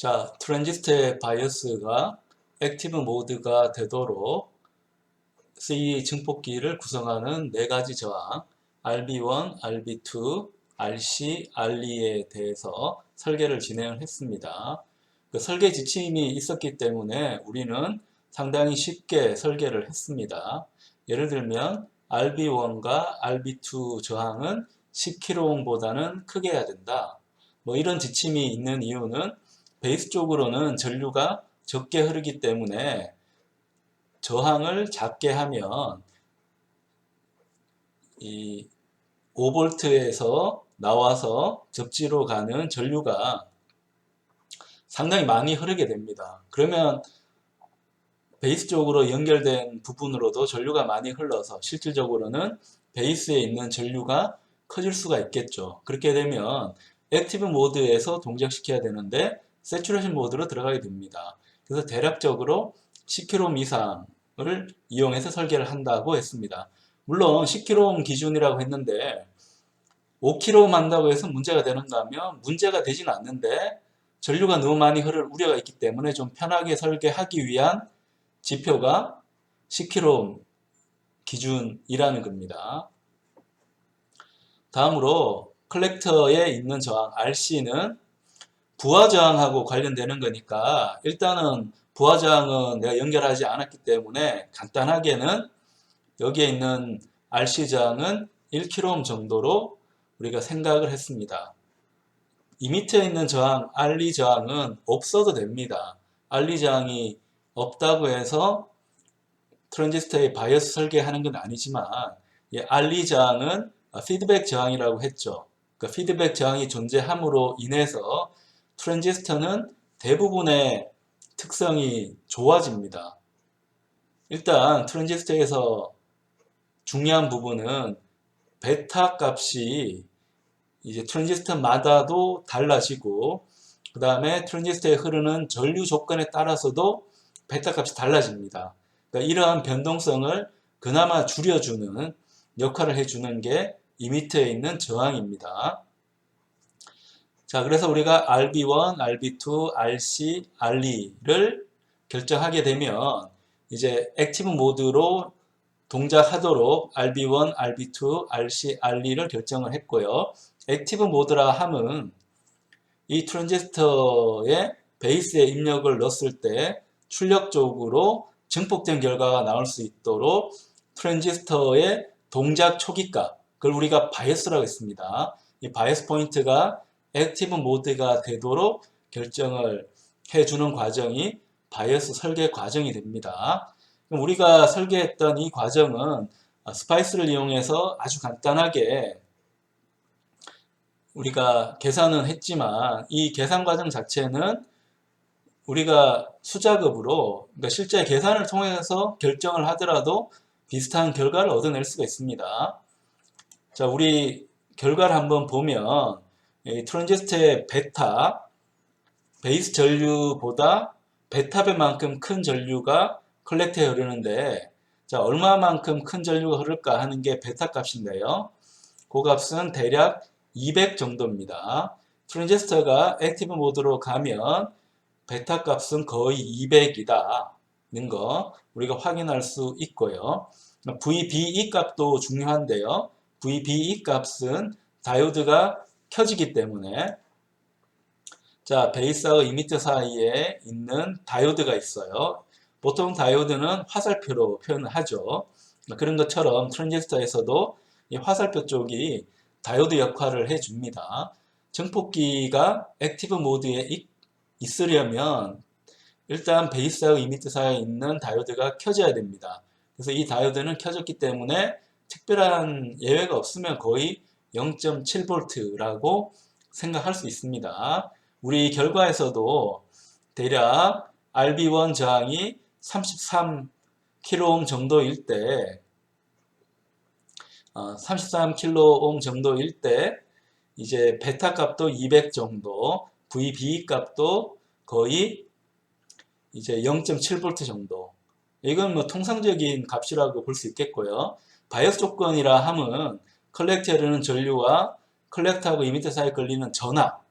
자, 트랜지스터의 바이어스가 액티브 모드가 되도록 C 증폭기를 구성하는 네 가지 저항 RB1, RB2, RC, RE에 대해서 설계를 진행을 했습니다. 그 설계 지침이 있었기 때문에 우리는 상당히 쉽게 설계를 했습니다. 예를 들면 RB1과 RB2 저항은 10kΩ보다는 크게 해야 된다. 뭐 이런 지침이 있는 이유는 베이스 쪽으로는 전류가 적게 흐르기 때문에 저항을 작게 하면 이 5V에서 나와서 접지로 가는 전류가 상당히 많이 흐르게 됩니다. 그러면 베이스 쪽으로 연결된 부분으로도 전류가 많이 흘러서 실질적으로는 베이스에 있는 전류가 커질 수가 있겠죠. 그렇게 되면 액티브 모드에서 동작시켜야 되는데 세츄레이션 모드로 들어가게 됩니다. 그래서 대략적으로 10kΩ 이상을 이용해서 설계를 한다고 했습니다. 물론 10kΩ 기준이라고 했는데 5kΩ 한다고 해서 문제가 되는가 하면 문제가 되진 않는데 전류가 너무 많이 흐를 우려가 있기 때문에 좀 편하게 설계하기 위한 지표가 10kΩ 기준이라는 겁니다. 다음으로 컬렉터에 있는 저항 RC는 부하 저항하고 관련되는 거니까 일단은 부하 저항은 내가 연결하지 않았기 때문에 간단하게는 여기에 있는 RC 저항은 1kΩ 정도로 우리가 생각을 했습니다. 이 밑에 있는 저항 RE 저항은 없어도 됩니다. RE 저항이 없다고 해서 트랜지스터의 바이어스 설계하는 건 아니지만 이 RE 저항은 피드백 저항이라고 했죠. 그러니까 피드백 저항이 존재함으로 인해서 트랜지스터는 대부분의 특성이 좋아집니다. 일단 트랜지스터에서 중요한 부분은 베타 값이 이제 트랜지스터마다도 달라지고 그 다음에 트랜지스터에 흐르는 전류 조건에 따라서도 베타 값이 달라집니다. 그러니까 이러한 변동성을 그나마 줄여주는 역할을 해주는 게 이 밑에 있는 저항입니다. 자, 그래서 우리가 RB1, RB2, RC, RE를 결정하게 되면 이제 액티브 모드로 동작하도록 RB1, RB2, RC, RE를 결정을 했고요. 액티브 모드라 함은 이 트랜지스터의 베이스에 입력을 넣었을 때 출력적으로 증폭된 결과가 나올 수 있도록 트랜지스터의 동작 초기값, 그걸 우리가 바이어스라고 했습니다. 이 바이어스 포인트가 액티브 모드가 되도록 결정을 해주는 과정이 바이어스 설계 과정이 됩니다. 그럼 우리가 설계했던 이 과정은 스파이스를 이용해서 아주 간단하게 우리가 계산은 했지만 이 계산 과정 자체는 우리가 수작업으로 그러니까 실제 계산을 통해서 결정을 하더라도 비슷한 결과를 얻어낼 수가 있습니다. 자, 우리 결과를 한번 보면 이 트랜지스터의 베타, 베이스 전류보다 베타배만큼 큰 전류가 컬렉터에 흐르는데 자, 얼마만큼 큰 전류가 흐를까 하는 게 베타 값인데요. 그 값은 대략 200 정도입니다. 트랜지스터가 액티브 모드로 가면 베타 값은 거의 200이다는 거 우리가 확인할 수 있고요. VBE 값도 중요한데요. VBE 값은 다이오드가 켜지기 때문에 자, 베이스하고 이미터 사이에 있는 다이오드가 있어요. 보통 다이오드는 화살표로 표현을 하죠. 그런 것처럼 트랜지스터에서도 이 화살표 쪽이 다이오드 역할을 해줍니다. 증폭기가 액티브 모드에 있으려면 일단 베이스하고 이미터 사이에 있는 다이오드가 켜져야 됩니다. 그래서 이 다이오드는 켜졌기 때문에 특별한 예외가 없으면 거의 0.7V라고 생각할 수 있습니다. 우리 결과에서도 대략 RB1 저항이 33kΩ 정도일 때 33kΩ 정도일 때 이제 베타 값도 200 정도, VBE 값도 거의 이제 0.7V 정도. 이건 뭐 통상적인 값이라고 볼 수 있겠고요. 바이어스 조건이라 함은 컬렉터에 흐르는 전류와 컬렉터하고 이미터 사이에 걸리는 전압,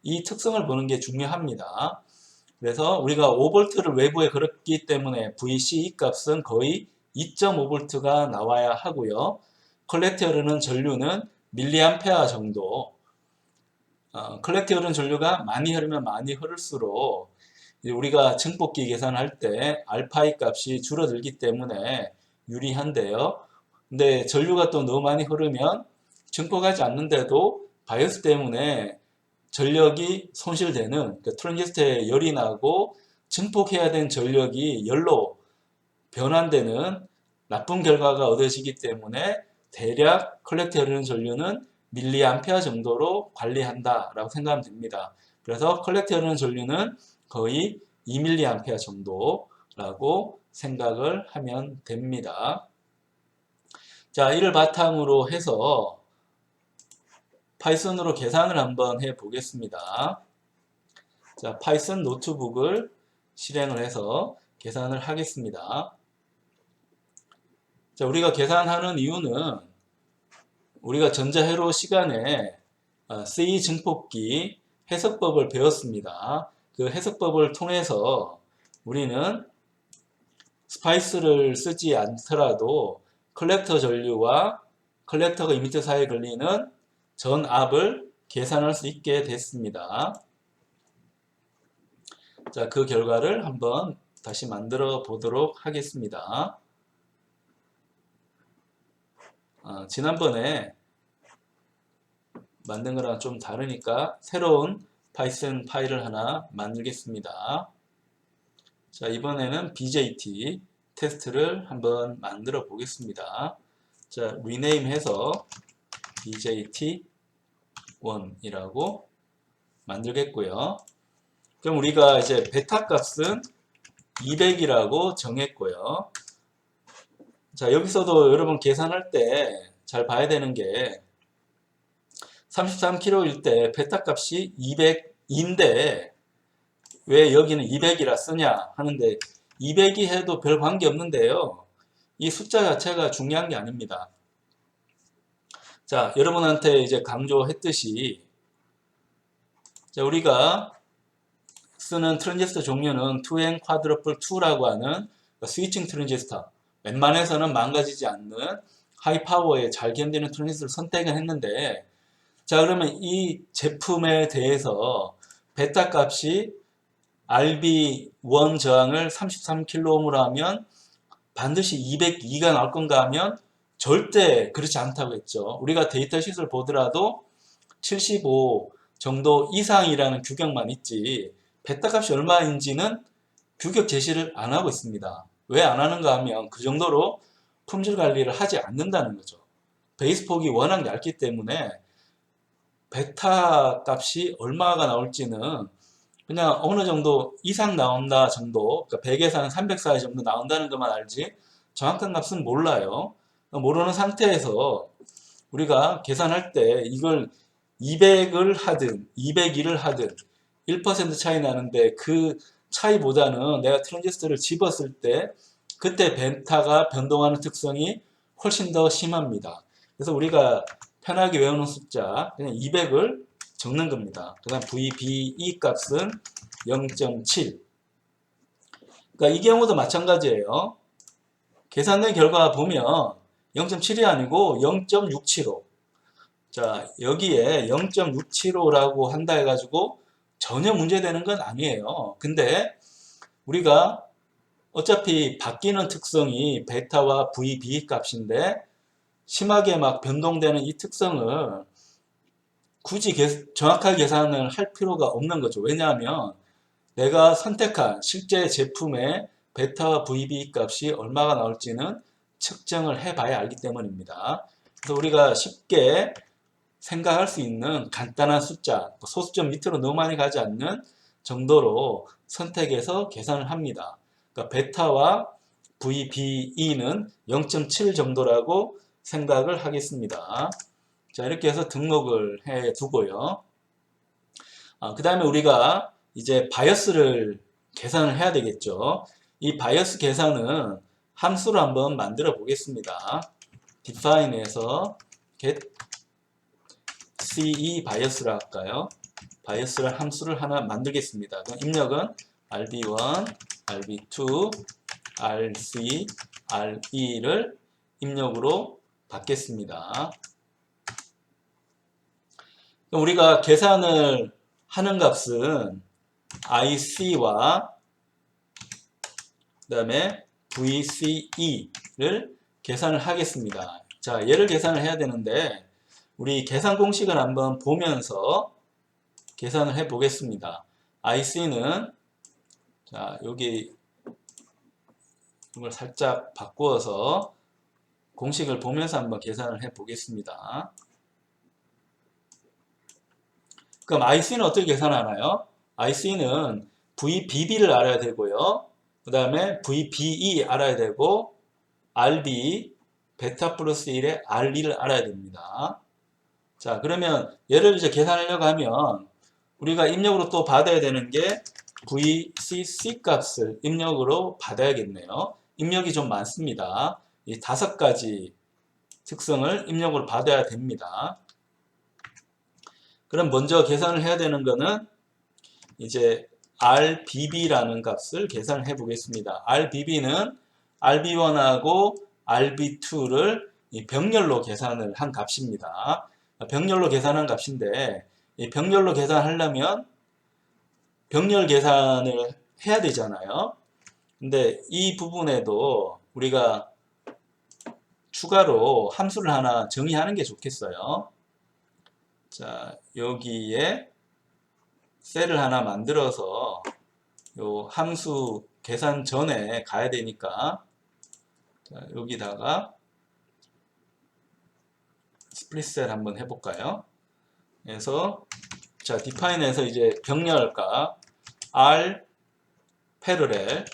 이 특성을 보는 게 중요합니다. 그래서 우리가 5V를 외부에 걸었기 때문에 VCE 값은 거의 2.5V가 나와야 하고요. 컬렉트에 흐르는 전류는 밀리암페어 정도. 컬렉트에 흐르는 전류가 많이 흐르면 많이 흐를수록 우리가 증폭기 계산할 때 알파이 값이 줄어들기 때문에 유리한데요. 근데 전류가 또 너무 많이 흐르면 증폭하지 않는데도 바이오스 때문에 전력이 손실되는, 그러니까 트랜지스터에 열이 나고 증폭해야 된 전력이 열로 변환되는 나쁜 결과가 얻어지기 때문에 대략 컬렉트에 흐르는 전류는 밀리암페어 정도로 관리한다라고 생각하면 됩니다. 그래서 컬렉트에 흐르는 전류는 거의 2밀리암페어 정도라고 생각을 하면 됩니다. 자, 이를 바탕으로 해서 파이썬으로 계산을 한번 해 보겠습니다. 자, 파이썬 노트북을 실행을 해서 계산을 하겠습니다. 자, 우리가 계산하는 이유는 우리가 전자회로 시간에 C 증폭기 해석법을 배웠습니다. 그 해석법을 통해서 우리는 스파이스를 쓰지 않더라도 컬렉터 전류와 컬렉터가 이미터 사이에 걸리는 전압을 계산할 수 있게 됐습니다. 자, 그 결과를 한번 다시 만들어 보도록 하겠습니다. 지난번에 만든 거랑 좀 다르니까 새로운 파이썬 파일을 하나 만들겠습니다. 자, 이번에는 BJT 테스트를 한번 만들어 보겠습니다. 자, 리네임 해서 BJT1이라고 만들겠고요. 그럼 우리가 이제 베타 값은 200이라고 정했고요. 자, 여기서도 여러분 계산할 때 잘 봐야 되는 게 33kg일 때 베타 값이 200인데 왜 여기는 200이라 쓰냐 하는데 200이 해도 별 관계 없는데요. 이 숫자 자체가 중요한 게 아닙니다. 자, 여러분한테 이제 강조했듯이 자, 우리가 쓰는 트랜지스터 종류는 2N 쿼드러플 2라고 하는 스위칭 트랜지스터, 웬만해서는 망가지지 않는 하이파워에 잘 견디는 트랜지스터를 선택은 했는데 자, 그러면 이 제품에 대해서 베타 값이 RB1 저항을 33kΩ으로 하면 반드시 202가 나올 건가 하면 절대 그렇지 않다고 했죠. 우리가 데이터시트를 보더라도 75 정도 이상이라는 규격만 있지 베타 값이 얼마인지는 규격 제시를 안 하고 있습니다. 왜 안 하는가 하면 그 정도로 품질 관리를 하지 않는다는 거죠. 베이스 폭이 워낙 얇기 때문에 베타 값이 얼마가 나올지는 그냥 어느 정도 이상 나온다 정도, 그러니까 100에서 300 사이 정도 나온다는 것만 알지 정확한 값은 몰라요. 모르는 상태에서 우리가 계산할 때 이걸 200을 하든 201을 하든 1% 차이 나는데 그 차이보다는 내가 트랜지스터를 집었을 때 그때 베타가 변동하는 특성이 훨씬 더 심합니다. 그래서 우리가 편하게 외우는 숫자 그냥 200을 적는 겁니다. 그 다음 VBE 값은 0.7. 그러니까 이 경우도 마찬가지예요. 계산된 결과 보면 0.7이 아니고 0.675. 자, 여기에 0.675라고 한다 해가지고 전혀 문제되는 건 아니에요. 근데 우리가 어차피 바뀌는 특성이 베타와 VB 값인데 심하게 막 변동되는 이 특성을 굳이 정확하게 계산을 할 필요가 없는 거죠. 왜냐하면 내가 선택한 실제 제품의 베타와 VB 값이 얼마가 나올지는 측정을 해봐야 알기 때문입니다. 그래서 우리가 쉽게 생각할 수 있는 간단한 숫자, 소수점 밑으로 너무 많이 가지 않는 정도로 선택해서 계산을 합니다. 그러니까 베타와 VBE는 0.7 정도라고 생각을 하겠습니다. 자, 이렇게 해서 등록을 해 두고요. 그 다음에 우리가 이제 바이어스를 계산을 해야 되겠죠. 이 바이어스 계산은 함수로 한번 만들어 보겠습니다. define에서 get CE 바이어스라 할까요? 바이어스를 함수를 하나 만들겠습니다. 그럼 입력은 RB1, RB2, RC, RE를 입력으로 받겠습니다. 그럼 우리가 계산을 하는 값은 IC와 그 다음에 VCE를 계산을 하겠습니다. 자, 얘를 계산을 해야 되는데 우리 계산 공식을 한번 보면서 계산을 해 보겠습니다. IC는 자, 여기 이걸 살짝 바꾸어서 공식을 보면서 한번 계산을 해 보겠습니다. 그럼 IC는 어떻게 계산하나요? IC는 VBB를 알아야 되고요. 그 다음에 VBE 알아야 되고 RB, 베타 플러스 1의 R2를 알아야 됩니다. 자, 그러면 얘를 이제 계산하려고 하면 우리가 입력으로 또 받아야 되는 게 VCC 값을 입력으로 받아야겠네요. 입력이 좀 많습니다. 이 5가지 특성을 입력으로 받아야 됩니다. 그럼 먼저 계산을 해야 되는 거는 이제 RBB라는 값을 계산을 해 보겠습니다. RBB는 RB1하고 RB2를 병렬로 계산을 한 값입니다. 병렬로 계산한 값인데 이 병렬로 계산하려면 병렬 계산을 해야 되잖아요. 근데 이 부분에도 우리가 추가로 함수를 하나 정의하는 게 좋겠어요. 자, 여기에 셀을 하나 만들어서 요 함수 계산 전에 가야 되니까 자, 여기다가 스플릿 셀 한번 해볼까요? 그래서 자, 디파인에서 이제 병렬값 R 패러렐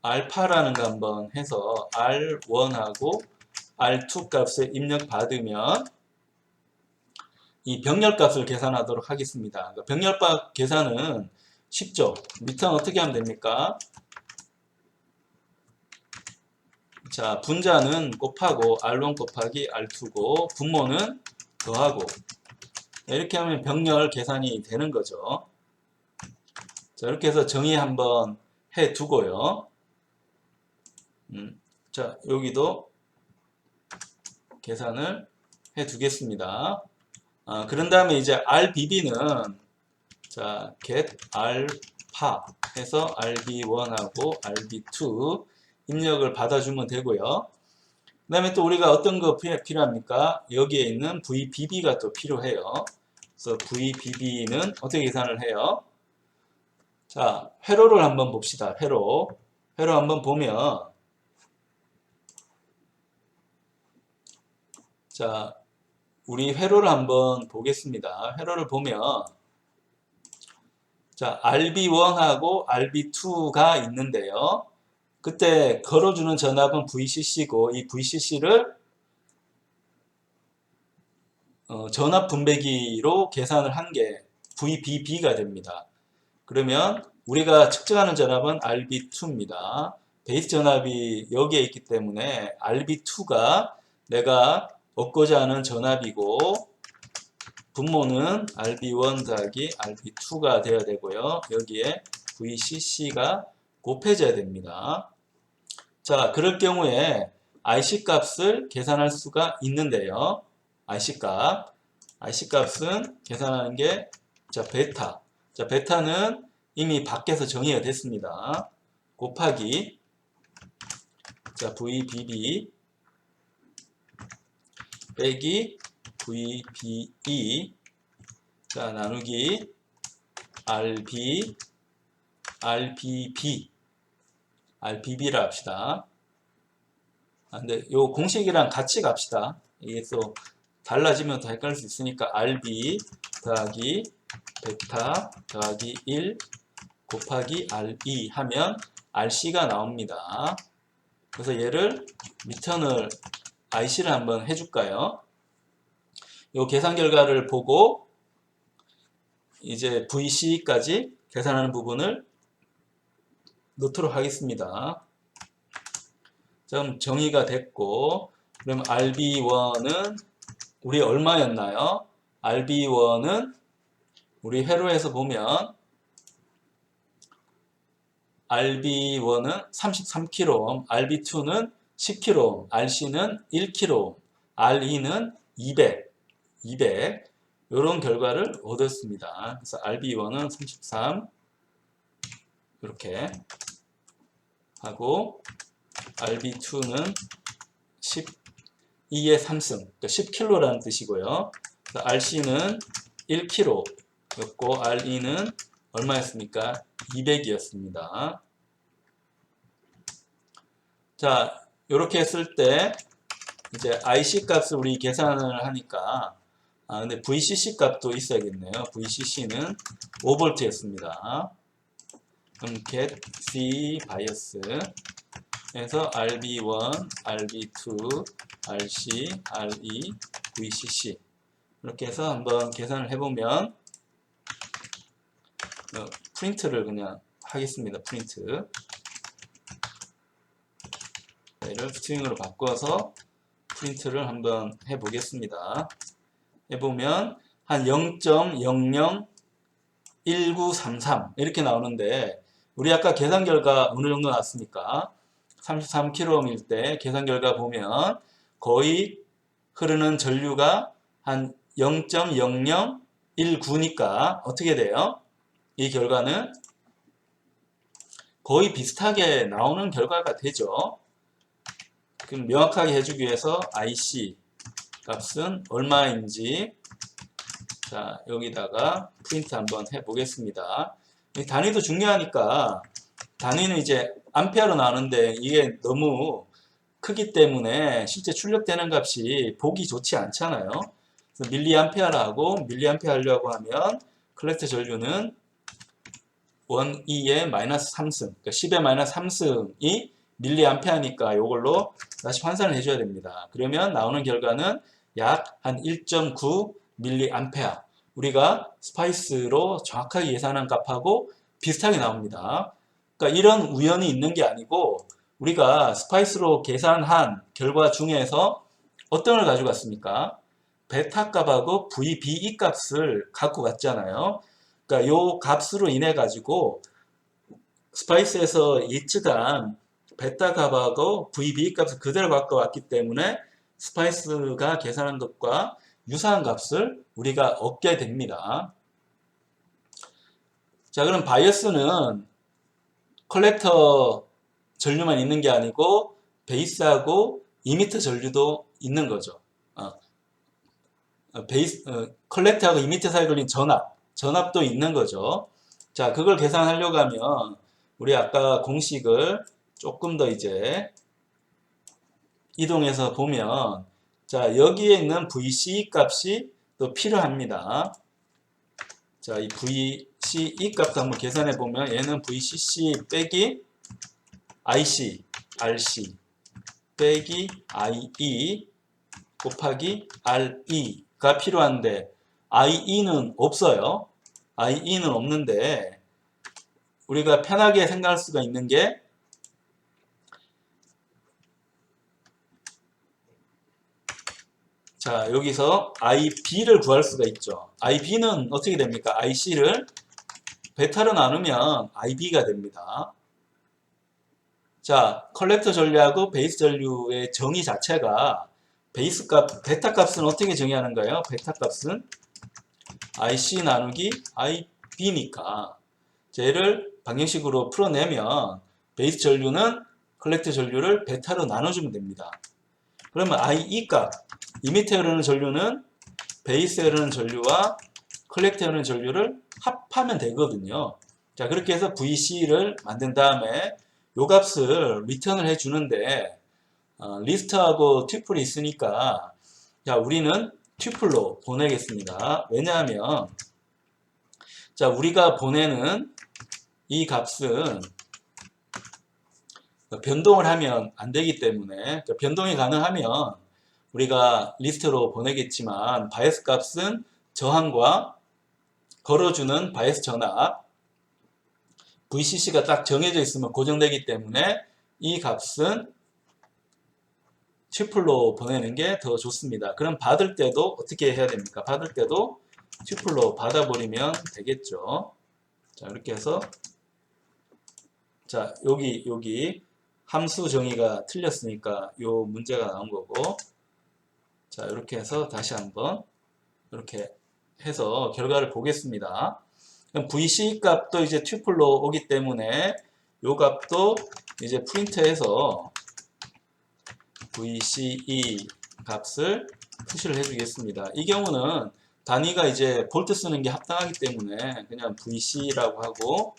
알파라는 거 한번 해서 R1하고 R2 값을 입력받으면 이 병렬값을 계산하도록 하겠습니다. 병렬값 계산은 쉽죠. 밑은 어떻게 하면 됩니까? 자, 분자는 곱하고 R1 곱하기 R2고 분모는 더하고 이렇게 하면 병렬 계산이 되는 거죠. 자, 이렇게 해서 정의 한번 해 두고요. 자, 여기도 계산을 해 두겠습니다. 그런 다음에 이제 RBB는 자, get alpha 해서 RB1하고 RB2 입력을 받아주면 되고요. 그 다음에 또 우리가 어떤 거 필요합니까? 여기에 있는 VBB가 또 필요해요. 그래서 VBB는 어떻게 계산을 해요? 자, 회로를 한번 봅시다. 회로 한번 보면 자, 우리 회로를 한번 보겠습니다. 회로를 보면 자, RB1하고 RB2가 있는데요. 그때 걸어주는 전압은 VCC고 이 VCC를 전압 분배기로 계산을 한 게 VBB가 됩니다. 그러면 우리가 측정하는 전압은 RB2입니다. 베이스 전압이 여기에 있기 때문에 RB2가 내가 얻고자 하는 전압이고 분모는 RB1 더하기 RB2가 되어야 되고요. 여기에 VCC가 곱해져야 됩니다. 자, 그럴 경우에 IC 값을 계산할 수가 있는데요. IC 값은 계산하는 게 자, 베타. 자, 베타는 이미 밖에서 정의가 됐습니다. 곱하기 자, VBB 빼기 VBE 자, 나누기 RBB라 합시다. 근데 요 공식이랑 같이 갑시다. 이게 또 달라지면 더 헷갈릴 수 있으니까 RB 더하기 베타 더하기 1 곱하기 RE 하면 RC가 나옵니다. 그래서 얘를 리턴을 IC를 한번 해줄까요? 요 계산 결과를 보고 이제 VC까지 계산하는 부분을 넣도록 하겠습니다. 좀 정의가 됐고 그럼 RB1은 우리 얼마였나요? RB1은 우리 회로에서 보면 RB1은 33kΩ, RB2는 10kΩ, RC는 1kΩ, RE는 200 이런 결과를 얻었습니다. 그래서 RB1은 33 이렇게 하고 RB2는 12의 3승, 그러니까 10kg라는 뜻이고요. RC는 1kg였고 RE는 얼마였습니까? 200이었습니다. 자, 이렇게 했을 때 이제 IC 값을 우리 계산을 하니까 근데 VCC 값도 있어야겠네요. VCC는 5V였습니다. 그럼 get C bias 에서 RB1, RB2, RC, RE, VCC 이렇게 해서 한번 계산을 해보면 프린트를 그냥 하겠습니다. 프린트 얘를 스트링으로 바꿔서 프린트를 한번 해보겠습니다. 해보면 한 0.001933 이렇게 나오는데 우리 아까 계산 결과 어느 정도 났습니까? 33kg일 때 계산 결과 보면 거의 흐르는 전류가 한 0.0019니까 어떻게 돼요? 이 결과는 거의 비슷하게 나오는 결과가 되죠. 그럼 명확하게 해주기 위해서 IC 값은 얼마인지 자 여기다가 프린트 한번 해보겠습니다. 단위도 중요하니까 단위는 이제 암페어로 나오는데 이게 너무 크기 때문에 실제 출력되는 값이 보기 좋지 않잖아요. 그래서 밀리암페어라고 밀리암페어 하려고 하면 컬렉터 전류는 1E의 마이너스 3승, 그러니까 10의 마이너스 3승이 밀리암페어니까 이걸로 다시 환산을 해줘야 됩니다. 그러면 나오는 결과는 약 한 1.9 밀리암페어. 우리가 스파이스로 정확하게 예산한 값하고 비슷하게 나옵니다. 그러니까 이런 우연이 있는 게 아니고 우리가 스파이스로 계산한 결과 중에서 어떤 걸 가져갔습니까? 베타 값하고 VBE 값을 갖고 갔잖아요. 그러니까 요 값으로 인해 가지고 스파이스에서 예측한 베타 값하고 VBE 값을 그대로 갖고 왔기 때문에 스파이스가 계산한 것과 유사한 값을 우리가 얻게 됩니다. 자, 그럼 바이어스는 컬렉터 전류만 있는 게 아니고 베이스하고 이미터 전류도 있는 거죠. 컬렉터하고 이미터 사이에 걸린 전압도 있는 거죠. 자, 그걸 계산하려고 하면 우리 아까 공식을 조금 더 이제 이동해서 보면 자, 여기에 있는 VCE 값이 또 필요합니다. 자, 이 VCE 값도 한번 계산해 보면 얘는 VCC 빼기 IC, RC 빼기 IE 곱하기 RE가 필요한데 IE는 없어요. IE는 없는데 우리가 편하게 생각할 수가 있는 게 자, 여기서 IB를 구할 수가 있죠. IB는 어떻게 됩니까? IC를 베타로 나누면 IB가 됩니다. 자, 컬렉터 전류하고 베이스 전류의 정의 자체가 베이스 값, 베타 값은 어떻게 정의하는가요? 베타 값은 IC 나누기 IB니까 얘를 방정식으로 풀어내면 베이스 전류는 컬렉터 전류를 베타로 나눠주면 됩니다. 그러면 IE 값, 이미터에 흐르는 전류는 베이스에 흐르는 전류와 컬렉터에 흐르는 전류를 합하면 되거든요. 자, 그렇게 해서 VC를 만든 다음에 요 값을 리턴을 해주는데 리스트하고 튜플이 있으니까 자, 우리는 튜플로 보내겠습니다. 왜냐하면 자, 우리가 보내는 이 값은 변동을 하면 안 되기 때문에 변동이 가능하면 우리가 리스트로 보내겠지만 바이어스 값은 저항과 걸어주는 바이어스 전압 VCC가 딱 정해져 있으면 고정되기 때문에 이 값은 튜플로 보내는 게 더 좋습니다. 그럼 받을 때도 어떻게 해야 됩니까? 받을 때도 튜플로 받아버리면 되겠죠. 자, 이렇게 해서 자, 여기 함수 정의가 틀렸으니까 요 문제가 나온 거고, 자, 이렇게 해서 다시 한번 이렇게 해서 결과를 보겠습니다. 그럼 VC 값도 이제 튜플로 오기 때문에 요 값도 이제 프린트해서 VCE 값을 푸시를 해주겠습니다. 이 경우는 단위가 이제 볼트 쓰는 게 합당하기 때문에 그냥 VC라고 하고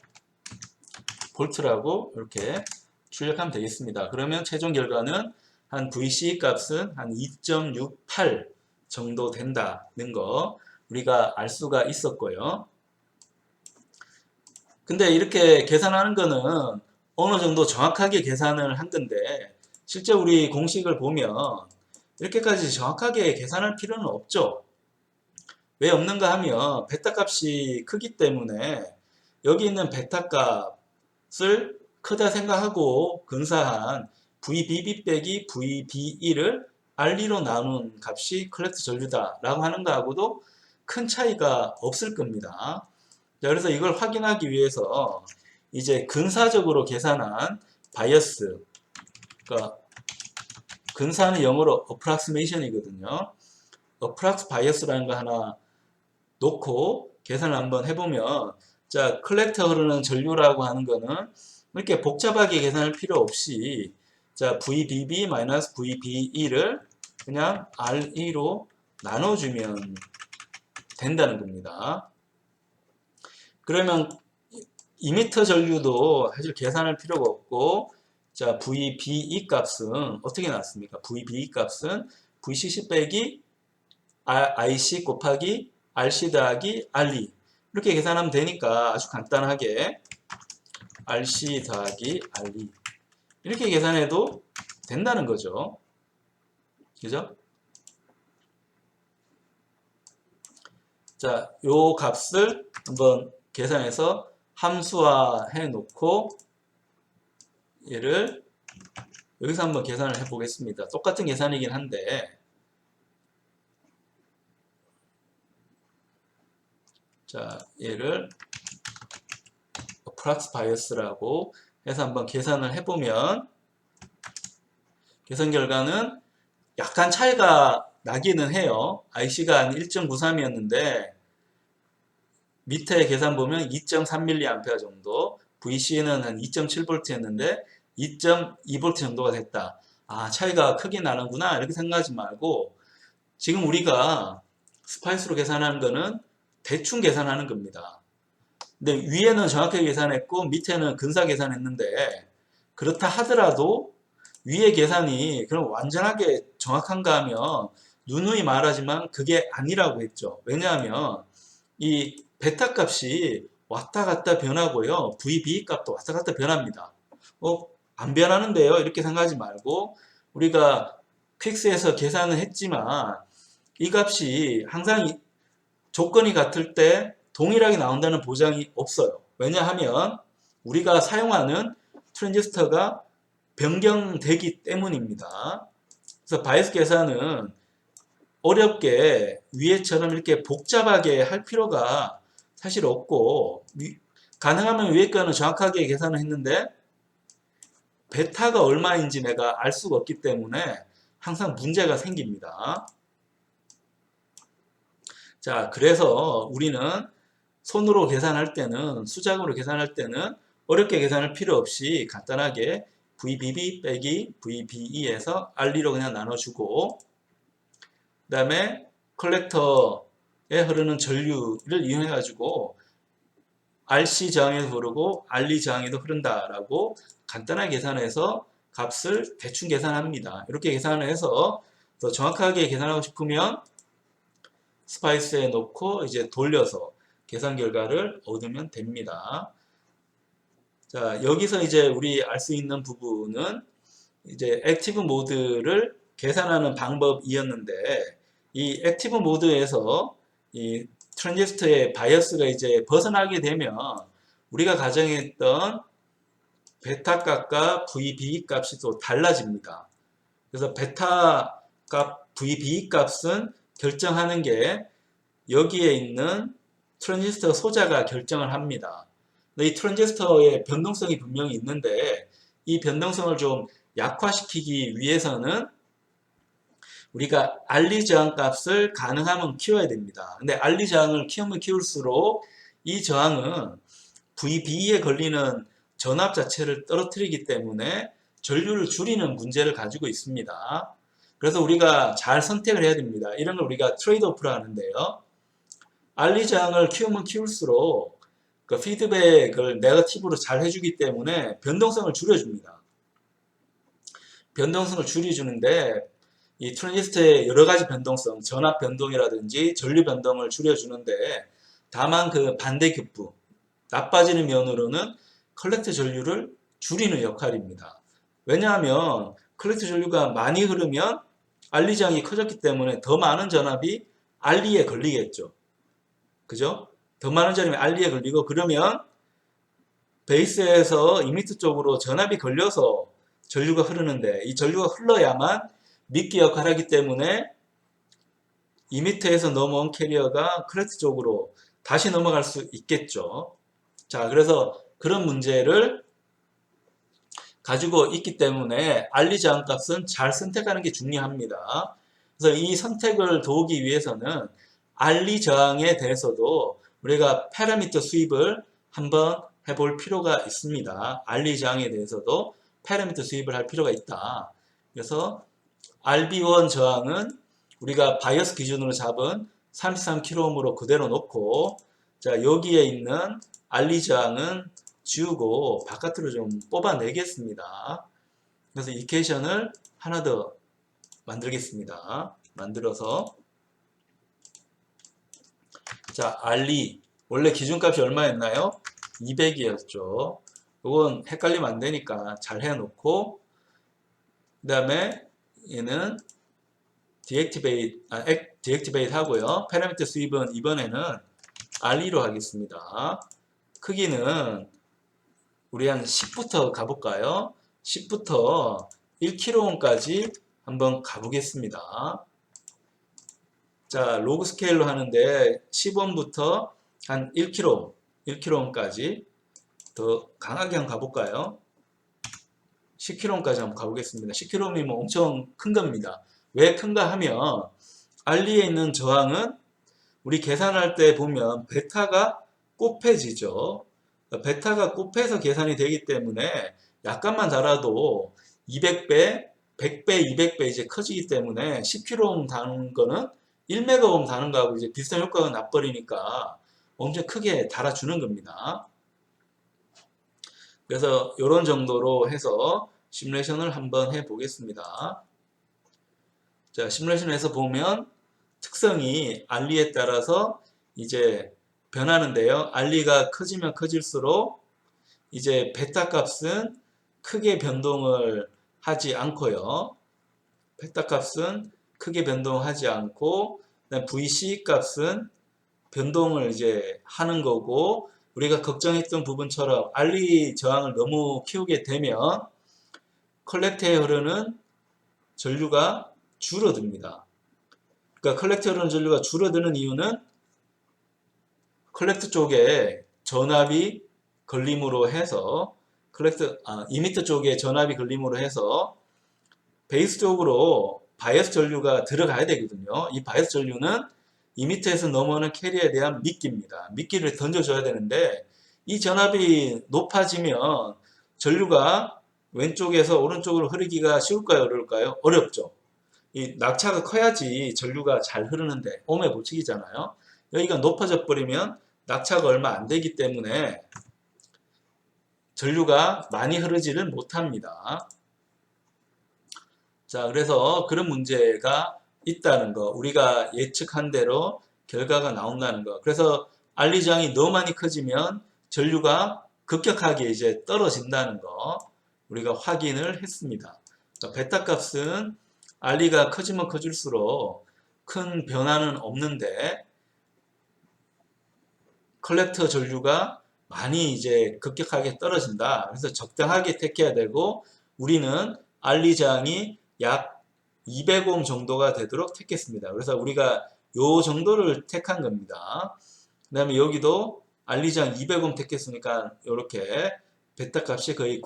볼트라고 이렇게 출력하면 되겠습니다. 그러면 최종 결과는 한 VC 값은 한 2.68 정도 된다는 거 우리가 알 수가 있었고요. 근데 이렇게 계산하는 거는 어느 정도 정확하게 계산을 한 건데 실제 우리 공식을 보면 이렇게까지 정확하게 계산할 필요는 없죠. 왜 없는가 하면 베타 값이 크기 때문에 여기 있는 베타 값을 크다 생각하고 근사한 VBB 빼기 VBE를 R2로 나눈 값이 컬렉트 전류다 라고 하는 거하고도 큰 차이가 없을 겁니다. 자, 그래서 이걸 확인하기 위해서 이제 근사적으로 계산한 바이어스, 그러니까 근사는 영어로 approximation이거든요. approx 바이어스라는 거 하나 놓고 계산을 한번 해보면, 자, 컬렉터 흐르는 전류라고 하는 거는 이렇게 복잡하게 계산할 필요 없이, 자, VBB-VBE를 그냥 R2로 나눠주면 된다는 겁니다. 그러면 2m 전류도 사실 계산할 필요가 없고, 자, VBE 값은 어떻게 나왔습니까? VBE 값은 VCC 빼기 IC 곱하기 RC 더하기 RE 이렇게 계산하면 되니까 아주 간단하게 RC 더하기 RE 이렇게 계산해도 된다는 거죠. 그죠? 자, 요 값을 한번 계산해서 함수화해 놓고 얘를 여기서 한번 계산을 해 보겠습니다. 똑같은 계산이긴 한데, 자, 얘를 approx bias라고 해서 한번 계산을 해보면 계산 결과는 약간 차이가 나기는 해요. IC가 한 1.93이었는데 밑에 계산 보면 2.3mA 정도, VC는 한 2.7V였는데 2.2V 정도가 됐다. 아, 차이가 크게 나는구나 이렇게 생각하지 말고 지금 우리가 스파이스로 계산하는 거는 대충 계산하는 겁니다. 근데 위에는 정확하게 계산했고 밑에는 근사 계산했는데 그렇다 하더라도 위의 계산이 그럼 완전하게 정확한가 하면 누누이 말하지만 그게 아니라고 했죠. 왜냐하면 이 베타 값이 왔다 갔다 변하고요. VB 값도 왔다 갔다 변합니다. 안 변하는데요? 이렇게 생각하지 말고 우리가 퀵스에서 계산을 했지만 이 값이 항상 조건이 같을 때 동일하게 나온다는 보장이 없어요. 왜냐하면 우리가 사용하는 트랜지스터가 변경되기 때문입니다. 그래서 바이어스 계산은 어렵게 위에처럼 이렇게 복잡하게 할 필요가 사실 없고 가능하면 위에 거는 정확하게 계산을 했는데 베타가 얼마인지 내가 알 수가 없기 때문에 항상 문제가 생깁니다. 자, 그래서 우리는 손으로 계산할 때는 수작으로 계산할 때는 어렵게 계산할 필요 없이 간단하게 VBB 빼기 VBE에서 R2로 그냥 나눠주고 그 다음에 컬렉터에 흐르는 전류를 이용해 가지고 RC 저항에도 흐르고 RE 저항에도 흐른다라고 간단하게 계산해서 값을 대충 계산합니다. 이렇게 계산을 해서 더 정확하게 계산하고 싶으면 스파이스에 놓고 이제 돌려서 계산 결과를 얻으면 됩니다. 자, 여기서 이제 우리 알 수 있는 부분은 이제 액티브 모드를 계산하는 방법이었는데 이 액티브 모드에서 이 트랜지스터의 바이어스가 이제 벗어나게 되면 우리가 가정했던 베타 값과 VB 값이 또 달라집니다. 그래서 베타 값, VB 값은 결정하는 게 여기에 있는 트랜지스터 소자가 결정을 합니다. 이 트랜지스터의 변동성이 분명히 있는데 이 변동성을 좀 약화시키기 위해서는 우리가 알리 저항 값을 가능하면 키워야 됩니다. 근데 알리 저항을 키우면 키울수록 이 저항은 VB에 걸리는 전압 자체를 떨어뜨리기 때문에 전류를 줄이는 문제를 가지고 있습니다. 그래서 우리가 잘 선택을 해야 됩니다. 이런 걸 우리가 트레이드오프라 하는데요. 알리 저항을 키우면 키울수록 그 피드백을 네거티브로 잘 해주기 때문에 변동성을 줄여줍니다. 변동성을 줄여주는데 이 트랜지스터의 여러 가지 변동성, 전압 변동이라든지 전류 변동을 줄여주는데 다만 그 반대급부, 나빠지는 면으로는 컬렉터 전류를 줄이는 역할입니다. 왜냐하면 컬렉터 전류가 많이 흐르면 알리 저항이 커졌기 때문에 더 많은 전압이 알리에 걸리겠죠. 그죠? 더 많은 전압이 알리에 걸리고 그러면 베이스에서 이미터 쪽으로 전압이 걸려서 전류가 흐르는데 이 전류가 흘러야만 미끼 역할을 하기 때문에 이미터에서 넘어온 캐리어가 컬렉터 쪽으로 다시 넘어갈 수 있겠죠. 자, 그래서 그런 문제를 가지고 있기 때문에 알리 저항 값은 잘 선택하는 게 중요합니다. 그래서 이 선택을 도우기 위해서는 알리 저항에 대해서도 우리가 파라미터 수입을 한번 해볼 필요가 있습니다. 알리 저항에 대해서도 파라미터 수입을 할 필요가 있다. 그래서 RB1 저항은 우리가 바이어스 기준으로 잡은 33kΩ으로 그대로 놓고 자 여기에 있는 알리 저항은 지우고 바깥으로 좀 뽑아내겠습니다. 그래서 이퀘이션을 하나 더 만들겠습니다. 만들어서 자 알리 원래 기준값이 얼마였나요? 200이었죠. 이건 헷갈리면 안 되니까 잘 해놓고 그 다음에 얘는 디액티베이트 하고요. 파라미터 수입은 이번에는 알리로 하겠습니다. 크기는 우리 한 10부터 가볼까요? 10부터 1kΩ까지 한번 가보겠습니다. 자, 로그 스케일로 하는데 10옴부터 한 1kΩ까지 더 강하게 한번 가볼까요? 10kΩ까지 한번 가보겠습니다. 10kΩ이면 엄청 큰 겁니다. 왜 큰가 하면 알리에 있는 저항은 우리 계산할 때 보면 베타가 곱해지죠. 베타가 곱해서 계산이 되기 때문에 약간만 달아도 200배, 100배, 200배 이제 커지기 때문에 10kΩ 다는 거는 1메가옴 다는 거하고 이제 비슷한 효과가 나버리니까 엄청 크게 달아주는 겁니다. 그래서 이런 정도로 해서 시뮬레이션을 한번 해 보겠습니다. 자, 시뮬레이션에서 보면 특성이 알리에 따라서 이제 변하는데요. 알리가 커지면 커질수록 이제 베타 값은 크게 변동을 하지 않고요. 베타 값은 크게 변동하지 않고 VC 값은 변동을 이제 하는 거고 우리가 걱정했던 부분처럼 알리 저항을 너무 키우게 되면 컬렉터에 흐르는 전류가 줄어듭니다. 그러니까 컬렉터에 흐르는 전류가 줄어드는 이유는 컬렉터 쪽에 전압이 걸림으로 해서 이미터 쪽에 전압이 걸림으로 해서 베이스 쪽으로 바이어스 전류가 들어가야 되거든요. 이 바이어스 전류는 이미터에서 넘어오는 캐리어에 대한 미끼입니다. 미끼를 던져줘야 되는데 이 전압이 높아지면 전류가 왼쪽에서 오른쪽으로 흐르기가 쉬울까요? 어려울까요? 어렵죠. 이 낙차가 커야지 전류가 잘 흐르는데 ohm의 법칙이잖아요. 여기가 높아져 버리면 낙차가 얼마 안 되기 때문에 전류가 많이 흐르지를 못합니다. 자, 그래서 그런 문제가 있다는 거, 우리가 예측한 대로 결과가 나온다는 거. 그래서 알리 저항이 너무 많이 커지면 전류가 급격하게 이제 떨어진다는 거 우리가 확인을 했습니다. 그러니까 베타 값은 알리가 커지면 커질수록 큰 변화는 없는데 컬렉터 전류가 많이 이제 급격하게 떨어진다. 그래서 적당하게 택해야 되고 우리는 알리 저항이 약 200옴 정도가 되도록 택했습니다. 그래서 우리가 요 정도를 택한 겁니다. 그 다음에 여기도 알리장 200옴 택했으니까 이렇게 베타 값이 거의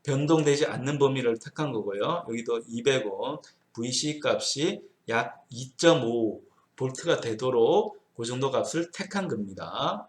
변동되지 않는 범위를 택한 거고요. 여기도 200옴 VC 값이 약 2.5 볼트가 되도록 그 정도 값을 택한 겁니다.